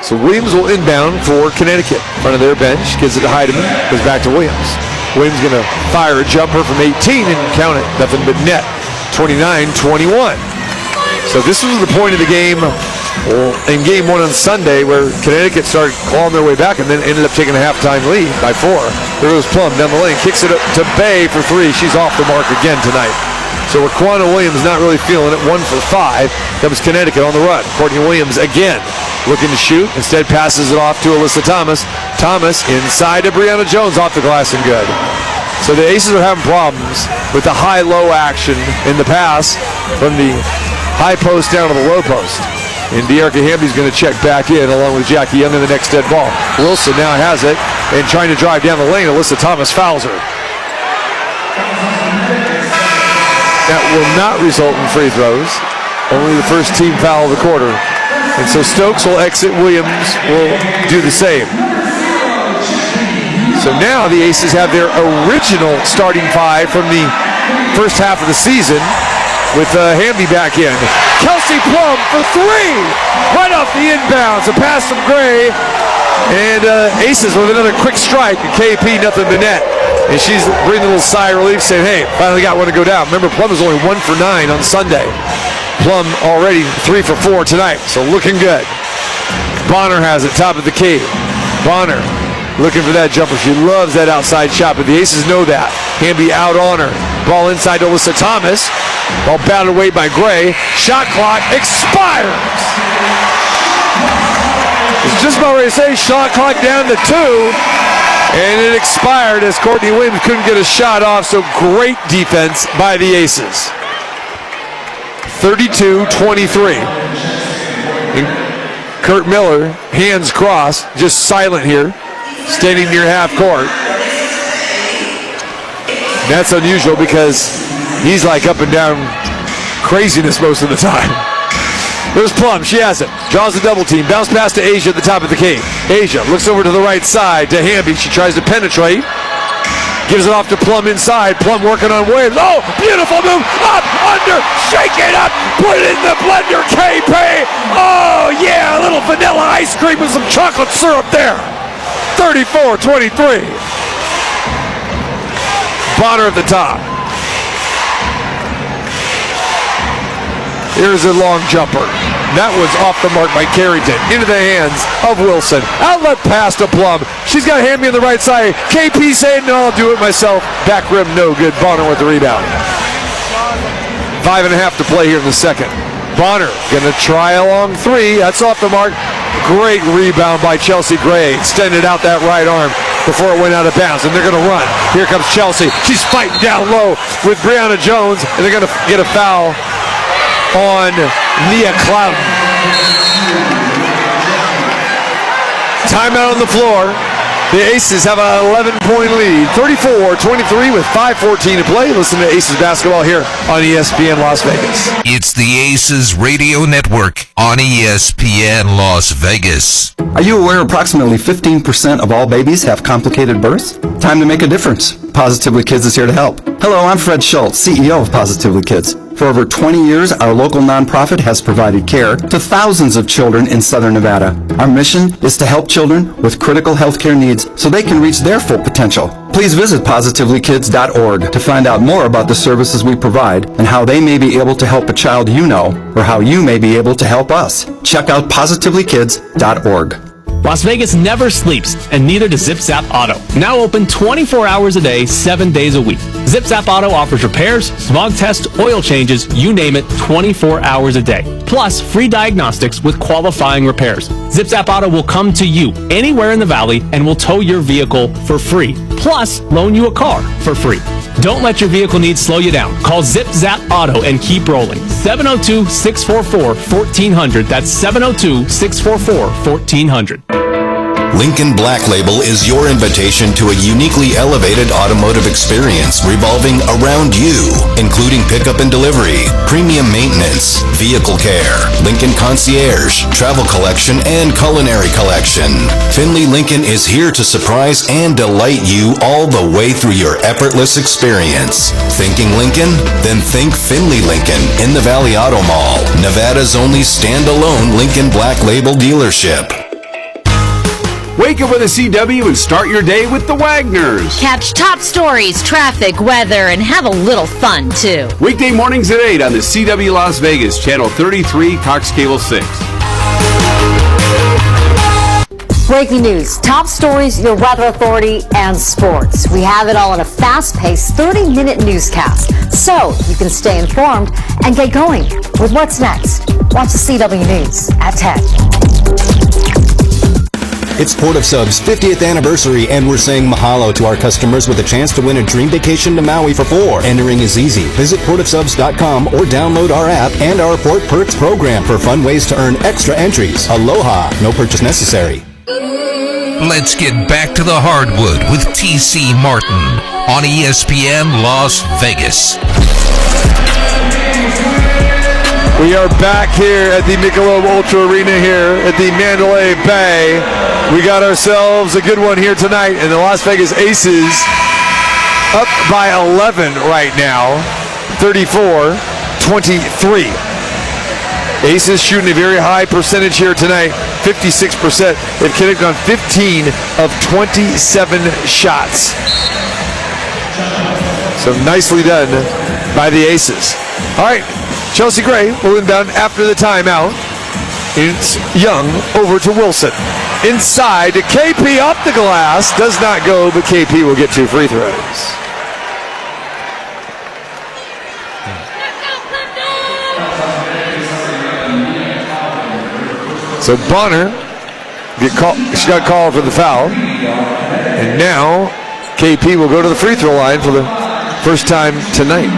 So Williams will inbound for Connecticut. In front of their bench, gives it to Heidemann, goes back to Williams. Williams going to fire a jumper from 18 and count it. Nothing but net. 29-21. So this was the point of the game in game one on Sunday, where Connecticut started clawing their way back and then ended up taking a halftime lead by 4. There goes Plum down the lane, kicks it up to Bay for 3. She's off the mark again tonight. So Raquana Williams not really feeling it. 1 for 5. Comes Connecticut on the run. Courtney Williams again looking to shoot. Instead passes it off to Alyssa Thomas. Thomas inside to Brianna Jones, off the glass and good. So the Aces are having problems with the high-low action in the pass from the high post down to the low post. And De'Arca Hamby's going to check back in along with Jackie Young in the next dead ball. Wilson now has it and trying to drive down the lane. Alyssa Thomas fouls her. That will not result in free throws. Only the first team foul of the quarter. And so Stokes will exit. Williams will do the same. So now the Aces have their original starting 5 from the first half of the season, with Hamby back in. Kelsey Plum for 3! Right off the inbounds. A pass from Gray. And Aces with another quick strike. And KP nothing but net. And she's breathing a little sigh of relief, saying, hey, finally got one to go down. Remember, Plum was only 1 for 9 on Sunday. Plum already 3 for 4 tonight. So looking good. Bonner has it, top of the key. Bonner looking for that jumper. She loves that outside shot, but the Aces know that. Hamby out on her. Ball inside to Alyssa Thomas. Ball batted away by Gray. Shot clock expires. I was just about ready to say shot clock down to 2. And it expired as Courtney Williams couldn't get a shot off. So great defense by the Aces. 32-23. And Kurt Miller, hands crossed, just silent here, standing near half court. That's unusual because he's like up and down craziness most of the time. There's Plum, she has it. Draws the double team, bounce pass to Asia at the top of the key. Asia looks over to the right side to Hamby. She tries to penetrate. Gives it off to Plum inside. Plum working on waves. Oh, beautiful move. Up, under, shake it up. Put it in the blender, KP. Oh, yeah, a little vanilla ice cream with some chocolate syrup there. 34-23. Bonner at the top. Here's a long jumper. That was off the mark by Carrington. Into the hands of Wilson. Outlet pass to Plum. She's got Hamby on the right side. KP saying, no, I'll do it myself. Back rim, no good. Bonner with the rebound. 5.5 to play here in the second. Bonner gonna try a long three. That's off the mark. Great rebound by Chelsea Gray. Extended out that right arm before it went out of bounds, and they're gonna run. Here comes Chelsea. She's fighting down low with Brianna Jones, and they're gonna get a foul on Nia Clouden. Timeout on the floor. The Aces have an 11-point lead, 34-23 with 5:14 to play. Listen to Aces basketball here on ESPN Las Vegas. It's the Aces Radio Network on ESPN Las Vegas. Are you aware approximately 15% of all babies have complicated births? Time to make a difference. Positively Kids is here to help. Hello, I'm Fred Schultz, CEO of Positively Kids. For over 20 years, our local nonprofit has provided care to thousands of children in Southern Nevada. Our mission is to help children with critical health care needs so they can reach their full potential. Please visit positivelykids.org to find out more about the services we provide and how they may be able to help a child you know or how you may be able to help us. Check out positivelykids.org. Las Vegas never sleeps, and neither does Zip Zap Auto. Now open 24 hours a day, 7 days a week. Zip Zap Auto offers repairs, smog tests, oil changes, you name it, 24 hours a day. Plus, free diagnostics with qualifying repairs. Zip Zap Auto will come to you anywhere in the valley and will tow your vehicle for free. Plus, loan you a car for free. Don't let your vehicle needs slow you down. Call Zip Zap Auto and keep rolling. 702-644-1400. That's 702-644-1400. Lincoln Black Label is your invitation to a uniquely elevated automotive experience revolving around you, including pickup and delivery, premium maintenance, vehicle care, Lincoln Concierge, travel collection, and culinary collection. Finley Lincoln is here to surprise and delight you all the way through your effortless experience. Thinking Lincoln? Then think Finley Lincoln in the Valley Auto Mall, Nevada's only standalone Lincoln Black Label dealership. Wake up with a CW and start your day with the Wagners. Catch top stories, traffic, weather, and have a little fun, too. Weekday mornings at 8 on the CW Las Vegas, Channel 33, Cox Cable 6. Breaking news, top stories, your weather authority, and sports. We have it all in a fast-paced 30-minute newscast, so you can stay informed and get going with what's next. Watch the CW News at 10. It's Port of Sub's 50th anniversary, and we're saying mahalo to our customers with a chance to win a dream vacation to Maui for 4. Entering is easy. Visit portofsubs.com or download our app and our Port Perks program for fun ways to earn extra entries. Aloha. No purchase necessary. Let's get back to the hardwood with T.C. Martin on ESPN Las Vegas. We are back here at the Michelob Ultra Arena here at the Mandalay Bay. We got ourselves a good one here tonight, and the Las Vegas Aces up by 11 right now, 34-23. Aces shooting a very high percentage here tonight, 56%. They've connected on 15 of 27 shots. So nicely done by the Aces. All right, Chelsea Gray will inbound after the timeout. It's Young over to Wilson. Inside to KP, off the glass. Does not go, but KP will get 2 free throws. So Bonner, she got called for the foul. And now KP will go to the free throw line for the first time tonight.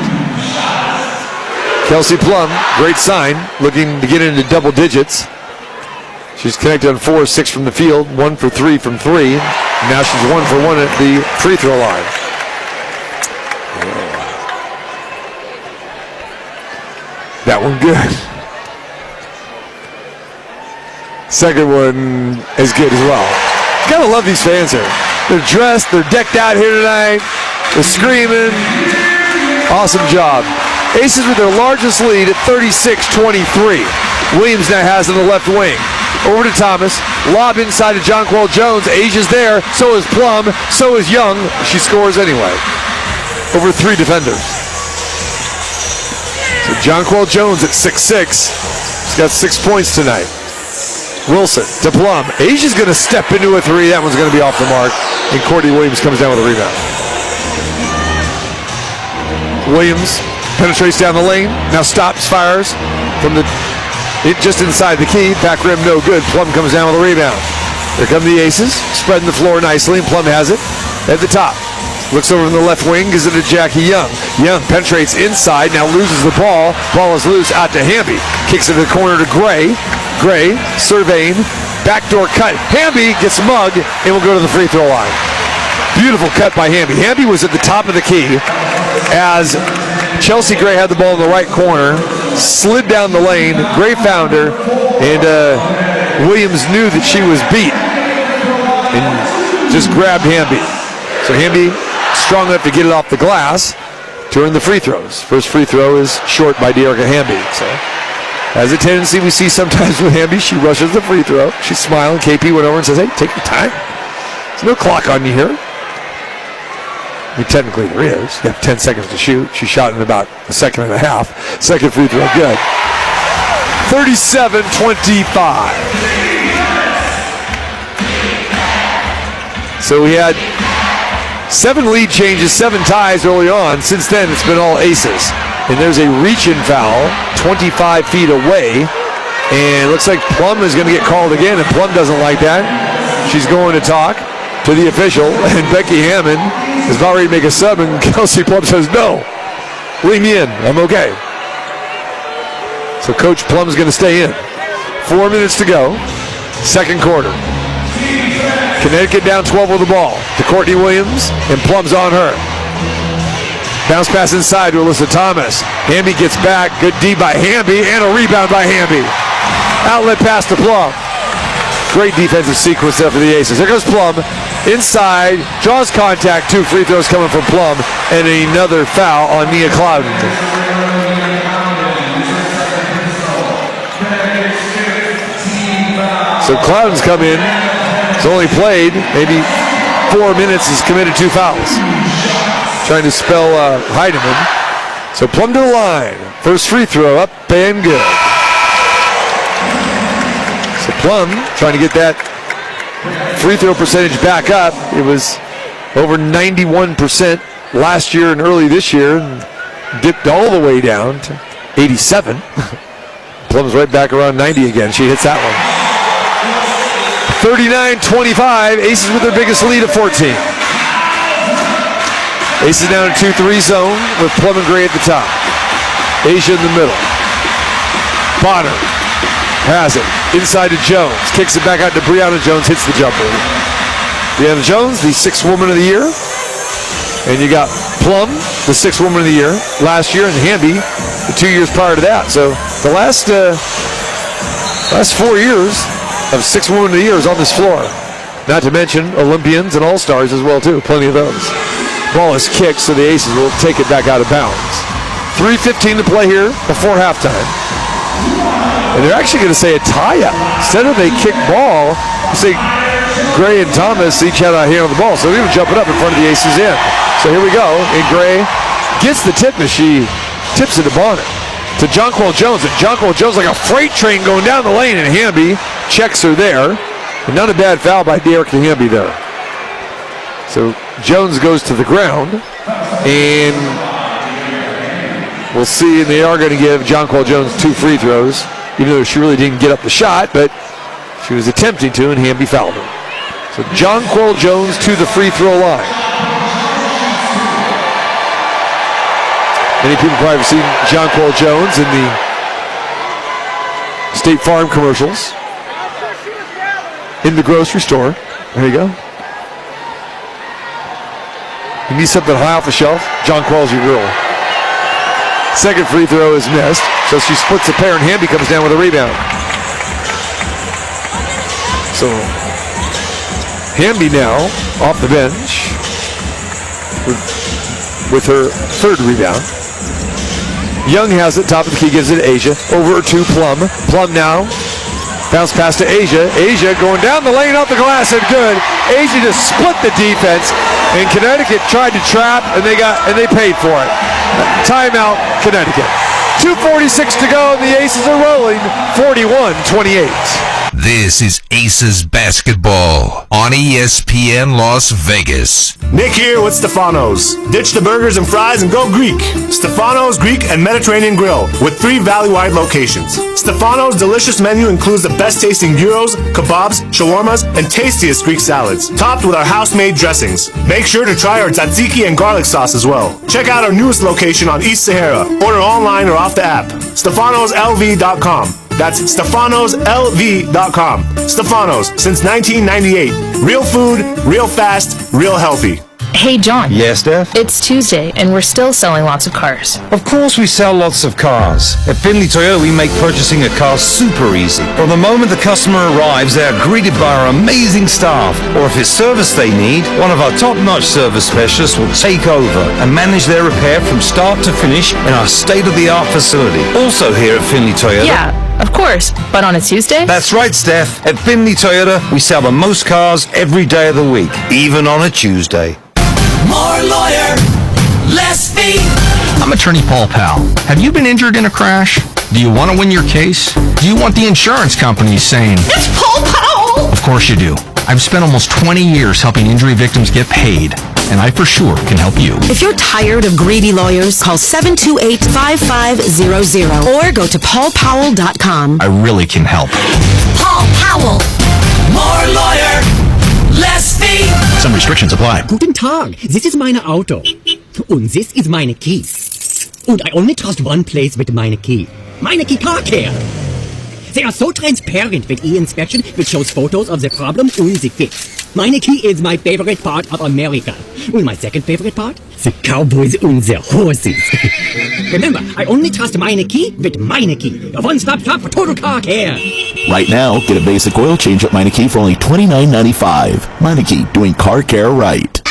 Kelsey Plum, great sign, looking to get into double digits. She's connected on 4 of 6 from the field, 1 for 3 from 3. Now she's 1 for 1 at the free throw line. That one good. Second one is good as well. Gotta love these fans here. They're dressed, they're decked out here tonight. They're screaming. Awesome job. Aces with their largest lead at 36-23. Williams now has in the left wing. Over to Thomas. Lob inside to Jonquel Jones. Asia's there. So is Plum. So is Young. She scores anyway. Over 3 defenders. So Jonquel Jones at 6'6". He's got 6 points tonight. Wilson to Plum. Asia's going to step into a three. That one's going to be off the mark. And Courtney Williams comes down with a rebound. Williams penetrates down the lane. Now stops, fires from just inside the key. Back rim, no good. Plum comes down with a rebound. Here come the Aces, spreading the floor nicely, and Plum has it at the top. Looks over in the left wing, gives it to Jackie Young. Young penetrates inside, now loses the ball. Ball is loose, out to Hamby. Kicks it to the corner to Gray. Gray, surveying, backdoor cut. Hamby gets mugged and will go to the free throw line. Beautiful cut by Hamby. Hamby was at the top of the key as Chelsea Gray had the ball in the right corner, slid down the lane. Gray found her, and Williams knew that she was beat and just grabbed Hamby. So Hamby strong enough to get it off the glass to earn the free throws. First free throw is short by Dearica Hamby. So has a tendency we see sometimes with Hamby. She rushes the free throw. She's smiling. KP went over and says, hey, take your time. There's no clock on you here. I mean, technically there is. You have 10 seconds to shoot. She shot in about a second and a half. Second free throw, good. 37-25. So we had 7 lead changes, 7 ties early on. Since then, it's been all aces. And there's a reach-in foul 25 feet away. And it looks like Plum is going to get called again, and Plum doesn't like that. She's going to talk to the official, and Becky Hammond is about ready to make a sub, and Kelsey Plum says, no, leave me in, I'm okay. So Coach Plum's going to stay in. 4 minutes to go, second quarter. Connecticut down 12 with the ball to Courtney Williams, and Plum's on her. Bounce pass inside to Alyssa Thomas. Hamby gets back, good D by Hamby, and a rebound by Hamby. Outlet pass to Plum. Great defensive sequence there for the Aces. Here goes Plum, inside, draws contact, 2 free throws coming from Plum, and another foul on Nia Clouden. So Clouden's come in. He's only played maybe 4 minutes. He's committed 2 fouls. Trying to spell Heidemann. So Plum to the line. First free throw up and good. So Plum trying to get that free throw percentage back up. It was over 91% last year and early this year. And dipped all the way down to 87. Plum's right back around 90 again. She hits that one. 39-25, Aces with their biggest lead of 14. Aces down in 2-3 zone with Plum and Gray at the top. Asia in the middle. Bonner has it. Inside to Jones. Kicks it back out to Brianna Jones. Hits the jumper. Brianna Jones, the 6th Woman of the Year. And you got Plum, the 6th Woman of the Year last year, and Hamby the 2 years prior to that. So the last 4 years of 6th Woman of the Year is on this floor. Not to mention Olympians and All-Stars as well, too. Plenty of those. Ball is kicked, so the Aces will take it back out of bounds. 3:15 to play here before halftime. And they're actually going to say a tie-up. Instead of a kick ball, you say Gray and Thomas each had a hand on the ball. So they're even jumping up in front of the Aces in. So here we go. And Gray gets the tip as she tips it to Bonner. To Jonquel Jones. And Jonquel Jones like a freight train going down the lane. And Hamby checks her there. And not a bad foul by Dearica Hamby there. So Jones goes to the ground. And we'll see. And they are going to give Jonquel Jones 2 free throws. Even though she really didn't get up the shot. But she was attempting to. And Hamby fouled her. So Jonquel Jones to the free throw line. Many people probably have seen Jonquel Jones in the State Farm commercials. In the grocery store. There you go. You need something high off the shelf? Jonquel's your girl. Second free throw is missed. So she splits the pair and Hamby comes down with a rebound. So Hamby now off the bench with her 3rd rebound. Young has it, top of the key, gives it to Asia. Over to Plum. Plum now. Bounce pass to Asia. Asia going down the lane off the glass and good. Asia just split the defense, and Connecticut tried to trap, and they paid for it. Timeout, Connecticut. 2:46 to go, and the Aces are rolling 41-28. This is Aces Basketball on ESPN Las Vegas. Nick here with Stefano's. Ditch the burgers and fries and go Greek. Stefano's Greek and Mediterranean Grill with 3 valley-wide locations. Stefano's delicious menu includes the best-tasting gyros, kebabs, shawarmas, and tastiest Greek salads, topped with our house-made dressings. Make sure to try our tzatziki and garlic sauce as well. Check out our newest location on East Sahara. Order online or off the app. StefanosLV.com. That's StefanosLV.com. Stefanos, since 1998. Real food, real fast, real healthy. Hey, John. Yes, Steph? It's Tuesday, and we're still selling lots of cars. Of course we sell lots of cars. At Finley Toyota, we make purchasing a car super easy. From the moment the customer arrives, they are greeted by our amazing staff. Or if it's service they need, one of our top-notch service specialists will take over and manage their repair from start to finish in our state-of-the-art facility. Also here at Finley Toyota. Yeah, of course. But on a Tuesday? That's right, Steph. At Finley Toyota, we sell the most cars every day of the week, even on a Tuesday. More lawyer, less fee. I'm attorney Paul Powell. Have you been injured in a crash? Do you want to win your case? Do you want the insurance companies saying, It's Paul Powell! Of course you do. I've spent almost 20 years helping injury victims get paid, and I for sure can help you. If you're tired of greedy lawyers, call 728-5500 or go to paulpowell.com. I really can help. Paul Powell. More lawyer, less fee. Some restrictions apply. Guten Tag, this is meine Auto. Und this is meine key. And I only trust one place with meine key. Meine key car care. They are so transparent with e-inspection, which shows photos of the problem and the fix. Meine key is my favorite part of America. And my second favorite part? The cowboys and the horses. Remember, I only trust meine key with meine key. A one-stop shop for total car care. Right now, get a basic oil change at Meineke for only $29.95. Meineke, doing car care right.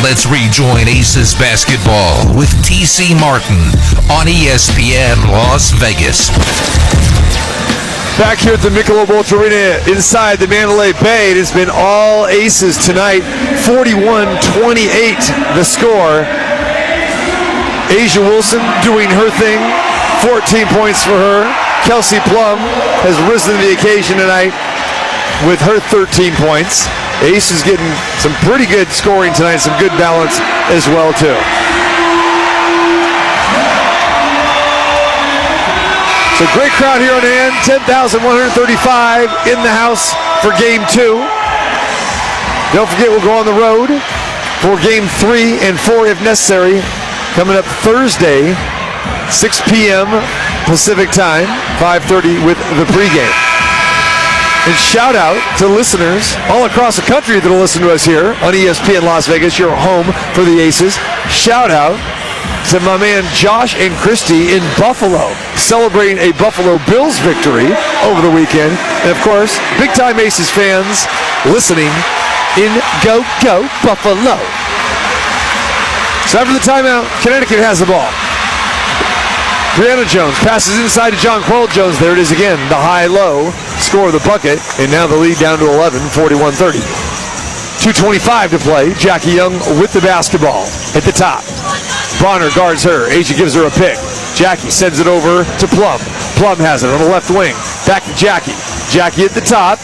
Let's rejoin Aces Basketball with TC Martin on ESPN Las Vegas. Back here at the Michelob Ultra Arena inside the Mandalay Bay, it has been all Aces tonight. 41-28 the score. Asia Wilson doing her thing. 14 points for her. Kelsey Plum has risen to the occasion tonight with her 13 points. Ace is getting some pretty good scoring tonight, some good balance as well, too. So great crowd here on hand, 10,135 in the house for Game 2. Don't forget we'll go on the road for Game 3 and 4 if necessary, coming up Thursday, 6 p.m. Pacific time, 5:30 with the pregame. And shout out to listeners all across the country that'll listen to us here on ESPN Las Vegas, your home for the Aces. Shout out to my man Josh and Christy in Buffalo, celebrating a Buffalo Bills victory over the weekend. And of course, big-time Aces fans listening in Go, Go, Buffalo. So after the timeout, Connecticut has the ball. Brianna Jones passes inside to John Quell Jones. There it is again, the high-low score of the bucket. And now the lead down to 11, 41-30. 2:25 to play. Jackie Young with the basketball at the top. Bonner guards her. Asia gives her a pick. Jackie sends it over to Plum. Plum has it on the left wing. Back to Jackie. Jackie at the top.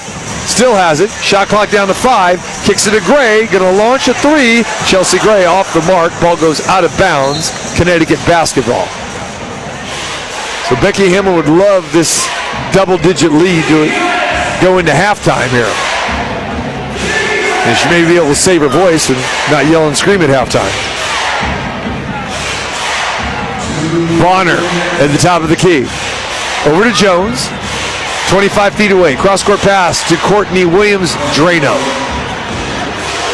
Still has it. Shot clock down to 5. Kicks it to Gray. Going to launch a 3. Chelsea Gray off the mark. Ball goes out of bounds. Connecticut basketball. So Becky Himmel would love this double-digit lead to go into halftime here. And she may be able to save her voice and not yell and scream at halftime. Bonner at the top of the key. Over to Jones. 25 feet away. Cross-court pass to Courtney Williams-Drano.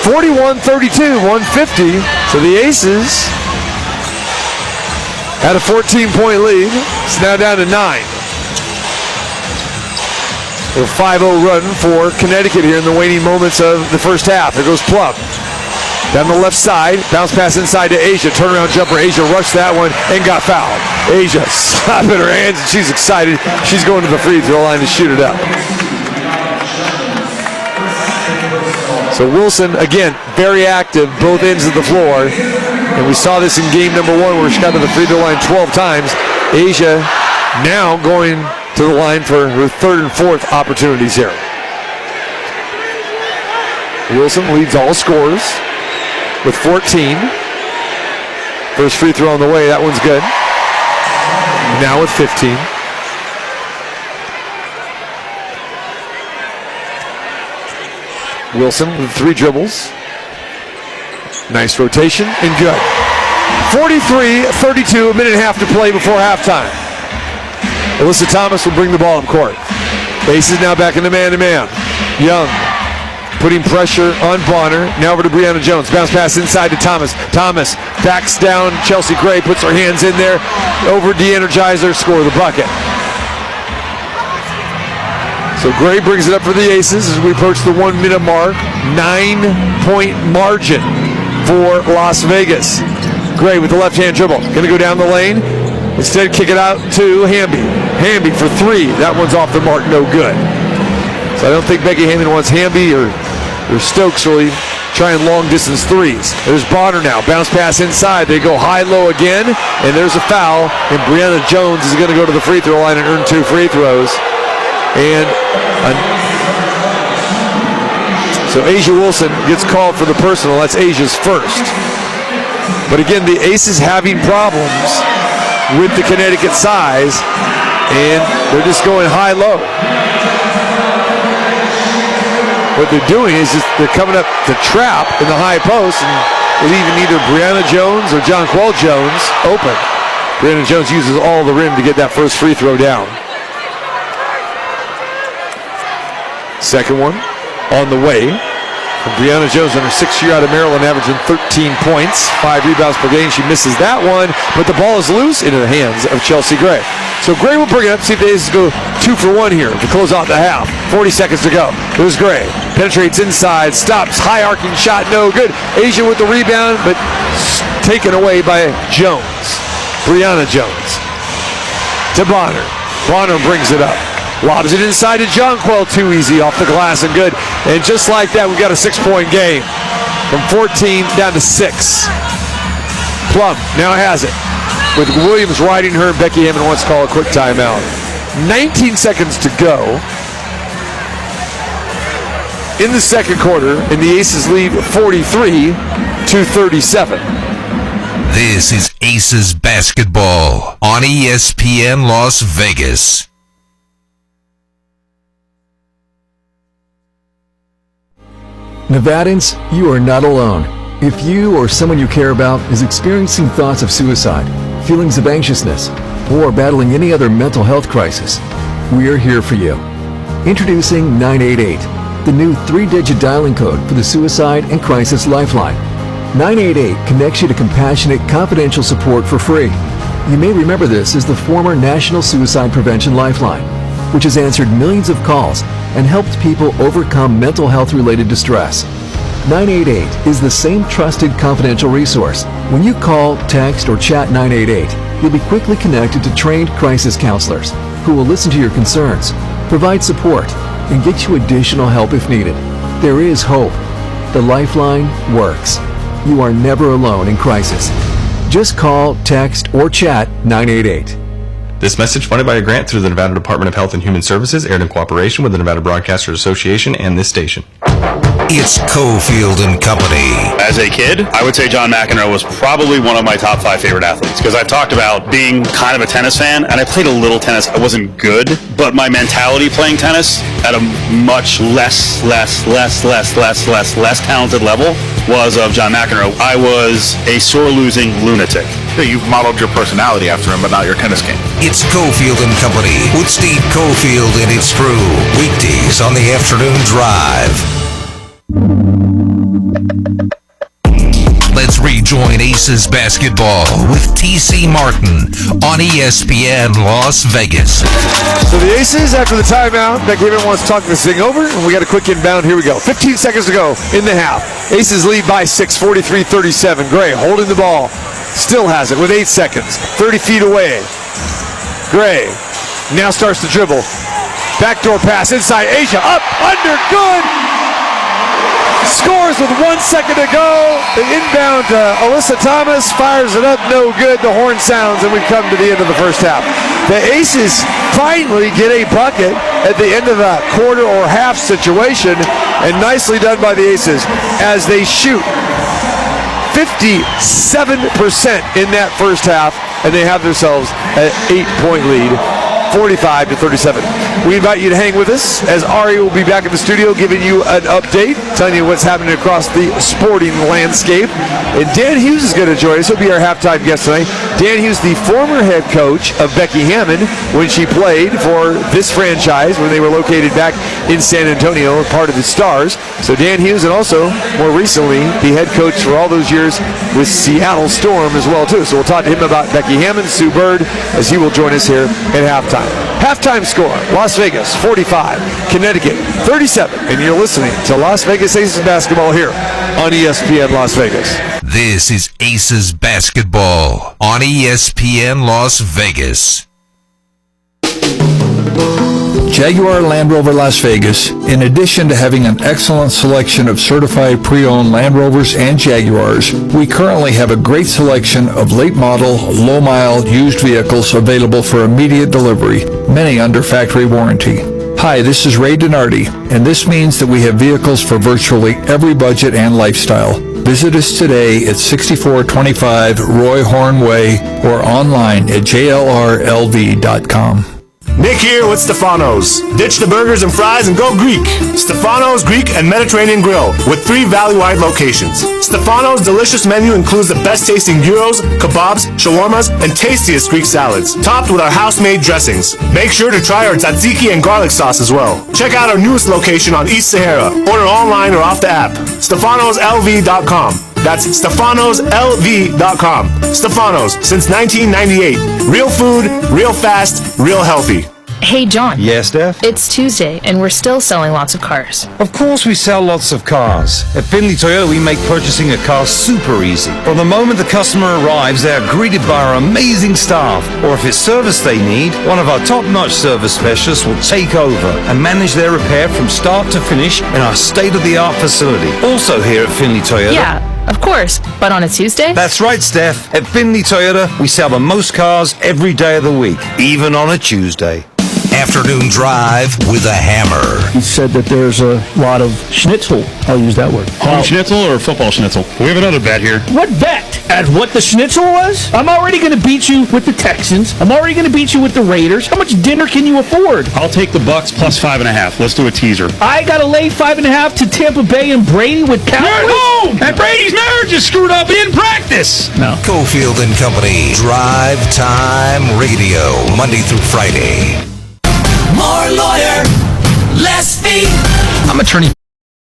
41-32, 150. So the Aces had a 14-point lead. It's now down to 9. A 5-0 run for Connecticut here in the waning moments of the first half. There goes Plum. Down the left side, bounce pass inside to Asia. Turnaround jumper. Asia rushed that one and got fouled. Asia slapping her hands and she's excited. She's going to the free throw line to shoot it up. So Wilson, again, very active, both ends of the floor. And we saw this in game number 1 where she got to the free throw line 12 times. Asia now going to the line for her 3rd and 4th opportunities here. Wilson leads all scorers with 14. First free throw on the way. That one's good. Now with 15. Wilson with 3 dribbles. Nice rotation and good. 43-32, a minute and a half to play before halftime. Alyssa Thomas will bring the ball up court. Aces now back in the man-to-man. Young putting pressure on Bonner. Now over to Brianna Jones. Bounce pass inside to Thomas. Thomas backs down. Chelsea Gray puts her hands in there. Over de-energizer, score the bucket. So Gray brings it up for the Aces as we approach the 1 minute mark. 9-point margin for Las Vegas. Gray with the left-hand dribble. Going to go down the lane. Instead, kick it out to Hamby. Hamby for 3. That one's off the mark, no good. So I don't think Becky Hammond wants Hamby or Stokes really trying long-distance threes. There's Bonner now. Bounce pass inside. They go high-low again, and there's a foul. And Brianna Jones is going to go to the free throw line and earn 2 free throws. And so Asia Wilson gets called for the personal. That's Asia's first. But again, the Aces having problems with the Connecticut size, and they're just going high-low. What they're doing is just they're coming up to trap in the high post and leaving either Brianna Jones or Jonquel Jones open. Brianna Jones uses all the rim to get that first free throw down. Second one on the way from Brianna Jones on her 6th year out of Maryland, averaging 13 points, 5 rebounds per game. She misses that one, but the ball is loose into the hands of Chelsea Gray. So Gray will bring it up, see if the Aces go 2 for 1 here to close out the half. 40 seconds to go. Here's Gray. Penetrates inside, stops, high arcing shot, no good. Asia with the rebound, but taken away by Jones. Brianna Jones. To Bonner. Bonner brings it up. Lobs it inside to Jonquel, too easy off the glass and good. And just like that, we've got a 6-point game. From 14 down to 6. Plum now has it. With Williams riding her, Becky Hammond wants to call a quick timeout. 19 seconds to go in the second quarter, and the Aces lead 43-37. This is Aces basketball on ESPN Las Vegas. Nevadans, you are not alone. If you or someone you care about is experiencing thoughts of suicide, feelings of anxiousness, or battling any other mental health crisis, we are here for you. Introducing 988, the new 3-digit dialing code for the Suicide and Crisis Lifeline. 988 connects you to compassionate, confidential support for free. You may remember this as the former National Suicide Prevention Lifeline, which has answered millions of calls and helped people overcome mental health-related distress. 988 is the same trusted, confidential resource. When you call, text, or chat 988, you'll be quickly connected to trained crisis counselors who will listen to your concerns, provide support, and get you additional help if needed. There is hope. The Lifeline works. You are never alone in crisis. Just call, text, or chat 988. This message funded by a grant through the Nevada Department of Health and Human Services, aired in cooperation with the Nevada Broadcasters Association and this station. It's Cofield and Company. As a kid, I would say John McEnroe was probably one of my top 5 favorite athletes because I've talked about being kind of a tennis fan, and I played a little tennis. I wasn't good, but my mentality playing tennis at a much less talented level was of John McEnroe. I was a sore losing lunatic. You've modeled your personality after him, but not your tennis game. It's Cofield and Company with Steve Cofield and his crew. Weekdays on the afternoon drive. Let's rejoin Aces basketball with TC Martin on ESPN Las Vegas. So the Aces, after the timeout, Becky Hammond wants to talk this thing over, and we got a quick inbound. Here we go. 15 seconds to go in the half. Aces lead by 6, 43-37. Gray holding the ball. Still has it with 8 seconds. 30 feet away. Gray now starts to dribble. Backdoor pass inside. Asia up, under, good. Scores with 1 second to go. The inbound Alyssa Thomas fires it up, no good. The horn sounds, and we come to the end of the first half. The Aces finally get a bucket at the end of a quarter or half situation, and nicely done by the Aces as they shoot 57% in that first half, and they have themselves an 8-point lead. 45-37. We invite you to hang with us as Ari will be back in the studio giving you an update, telling you what's happening across the sporting landscape. And Dan Hughes is going to join us. He'll be our halftime guest tonight. Dan Hughes, the former head coach of Becky Hammond when she played for this franchise when they were located back in San Antonio, part of the Stars. So Dan Hughes, and also more recently the head coach for all those years with Seattle Storm as well too. So we'll talk to him about Becky Hammond, Sue Bird, as he will join us here at halftime. Halftime score, Las Vegas 45, Connecticut 37, and you're listening to Las Vegas Aces basketball here on ESPN Las Vegas. This is Aces basketball on ESPN Las Vegas. Jaguar Land Rover Las Vegas, in addition to having an excellent selection of certified pre-owned Land Rovers and Jaguars, we currently have a great selection of late model, low mile used vehicles available for immediate delivery, many under factory warranty. Hi, this is Ray Donardi, and this means that we have vehicles for virtually every budget and lifestyle. Visit us today at 6425 Roy Horn Way or online at jlrlv.com. Nick here with Stefano's. Ditch the burgers and fries and go Greek. Stefano's Greek and Mediterranean Grill with 3 valley-wide locations. Stefano's delicious menu includes the best-tasting gyros, kebabs, shawarmas, and tastiest Greek salads, topped with our house-made dressings. Make sure to try our tzatziki and garlic sauce as well. Check out our newest location on East Sahara. Order online or off the app. StefanosLV.com. That's StefanosLV.com. Stefanos, since 1998. Real food, real fast, real healthy. Hey, John. Yes, Steph? It's Tuesday, and we're still selling lots of cars. Of course we sell lots of cars. At Finley Toyota, we make purchasing a car super easy. From the moment the customer arrives, they are greeted by our amazing staff. Or if it's service they need, one of our top-notch service specialists will take over and manage their repair from start to finish in our state-of-the-art facility. Also here at Finley Toyota. Yeah, of course. But on a Tuesday? That's right, Steph. At Finley Toyota, we sell the most cars every day of the week, even on a Tuesday. Afternoon drive with a hammer. He said that there's a lot of schnitzel. I'll use that word. Home schnitzel or football schnitzel? We have another bet here. What bet? At what the schnitzel was? I'm already going to beat you with the Texans. I'm already going to beat you with the Raiders. How much dinner can you afford? I'll take the Bucks plus 5.5. Let's do a teaser. I got to lay 5.5 to Tampa Bay and Brady with Cowboys? You're at home! And Brady's marriage is screwed up in practice! No. Cofield and Company. Drive Time Radio. Monday through Friday. More lawyer, less fee. I'm attorney